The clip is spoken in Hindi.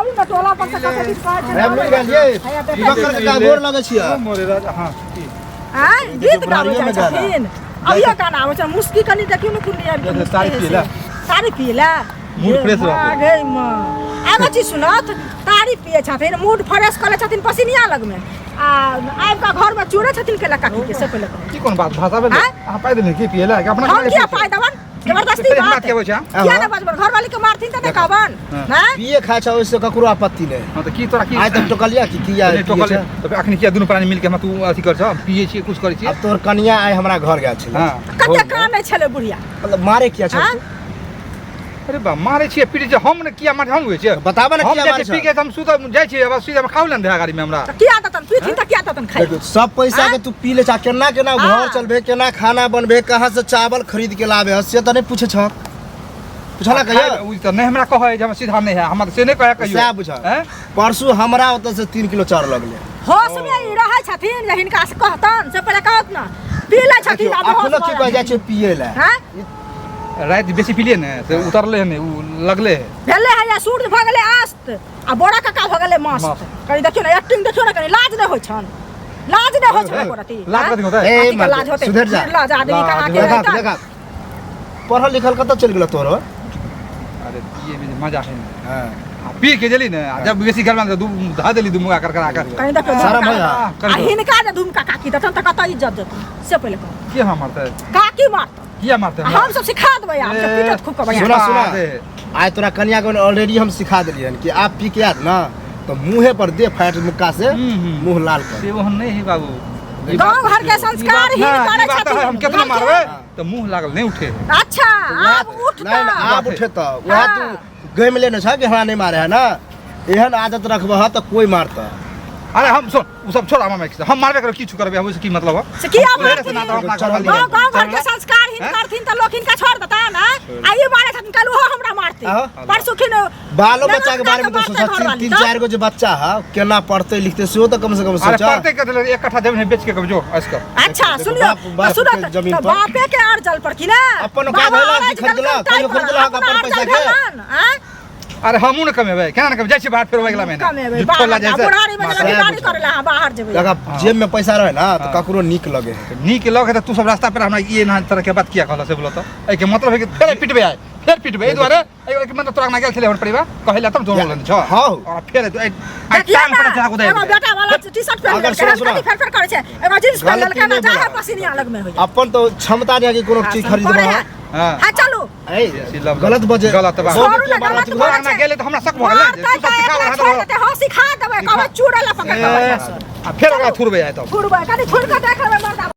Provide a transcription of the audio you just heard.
अभी मैं टोला पर से कते दिन कह अरे मिल गेलिए बकर के गोर लगे छिया मोरे राजा हां हां गीत गाबै छथिन अभी गाना आबै छ मुस्की कनी देखियो न कुंडी सारी पीला मूड फ्रेश रहत गे मां आबै छी सुनत तारी पिए छथिन मूड फ्रेश करे छथिन पसीनिया लग में आ आब का घर में चूड़े छथिन के लका के से पहले की कोन बात भाषा में आ पाइ देने की पिएला कि अपना हम क्या पाइ दवन जबरदस्ती बात के होय छ क्या ना बजबर घर वाली के मारथिन त कहबन हां पिए खाय छ ओइसे ककरो आपत्ति नै हां त की तोरा की आइ त टोकलिया की किया टोकल त अखनी किया दुनु प्राणी मिल के हम तू अथी कर छ पिए छी कुछ करै छी अब तोर कनिया आइ हमरा घर गेल छै हां कते कान नै छले बुढ़िया मतलब मारे किया छ अरे बा मारे छी पीटे छ हम ने किया मारे हम होय छै बताबे ना किया मारे पी के हम सुत जाय छी अब सीधा खाउ लन दे गाड़ी में हमरा किया ततन पीथिन त किया ततन खाइ सब पैसा के तू पी ले छ केना केना घर चलबे केना खाना बनबे कहां से चावल खरीद के लाबे से त नै पूछे छ पूछला कहियो उ त नै हमरा कहै जे हम सीधा नै है हमरा से नै कहै कहियो से बुझा परसू हमरा ओत से 3 किलो चाउर लगले होश में ई रहै छथिन जे हिनका से कहतन से पहिले कहत ना पी ले छथिन अब अखनो की कह जाय छै पिए ले हां रात बेसी पिलिए ने से उतरले ने उ लगले भेले है या सूरज भ गेले आस्त आ बोरा काका भ गेले मस्त कनी देखियो ना एक्टिंग देखियो ना कनी लाज नै होय छन लाज नै होय छन कोरती लाज कथि होता ए लाज होते सुधर जा लाज आदमी कहा के देखा पढ़ल लिखल कत चल गेल तोरो अरे ये में मजा है हां पी के जली ने जब बेसी घर में धा देली दुमुगा कर कनी देखियो सारा भैया आ हिनका जे धुमका काकी दतन त कत इज्जत देत से पहिले कह के हम मारते काकी मारत किया मारते हम सब सिखा देबै आप सब पीटत खूब के सुना सुना आज तोरा कन्या को ऑलरेडी हम सिखा देलियन कि आप पी के आत ना तो मुंहे पर दे फाट मुक्का से मुंह लाल कर से वो नहीं है बाबू गांव घर के संस्कार ही करे छथिन हम कितना मारबे तो मुंह लागल नहीं उठे अच्छा अब उठ नहीं आप उठे तो वह तू गम लेने छ कि हमरा नहीं मारे है ना एहन आदत रखबह त कोई मारता अरे हम सुन उ सब छोड़ हम हम मारबे कर की छु करबे हम की मतलब से किया गांव घर के संस्कार ही करथिन त लोग इनका छोड़ देता ना आइए मारे छथिन कल वो हमरा मारते परसु खिन बालो बच्चा के बारे में तो सोचा 3-4 गो जो बच्चा है केना पढ़ते लिखते से तो कम से कम सोचा अरे पढ़ते के एक कट्ठा जमीन बेच के जो इसका अच्छा सुनियो सुनो बापे के अर्जल पर कि ना अपन का भेला कि खरीदला कहियो खरीदला अपन पैसा के अरे हमू न कमेबै केना न कमे जाय छी बाहर फेर अगला महीना कमेबै बुढ़ारी में गाड़ी करेला बाहर जेबै लगा जेब में पैसा रहे ना तो ककरो नीक लगे नीक लगे त तू सब रास्ता पे हमरा ये ना तरह के बात किया कहला से बोलो तो ए के मतलब है कि फेर पिटबे आय फेर पिटबे ए द्वारे ए के मतलब तोरा ना गेल छले हमर परिवार कहला तब जोन लन छ हां और फेर आई टाइम पर जाको दे एगो बेटा वाला टी-शर्ट पहन के फेर फेर करे छै एगो जींस पहन के ना चाहे पसीनिया लग में होय अपन तो क्षमता नहीं है कि कोनो चीज खरीदबा हां चलो गलत बजे गलत बात ना गेले तो हमरा शक भ गेल तू सब सिखा रहा हां सिखा देबै कहबै चूड़ा ला पकड़ के आ फेर ओकरा थुरबे आय तो थुरबै कनी थुर के देख लेबै मर्दा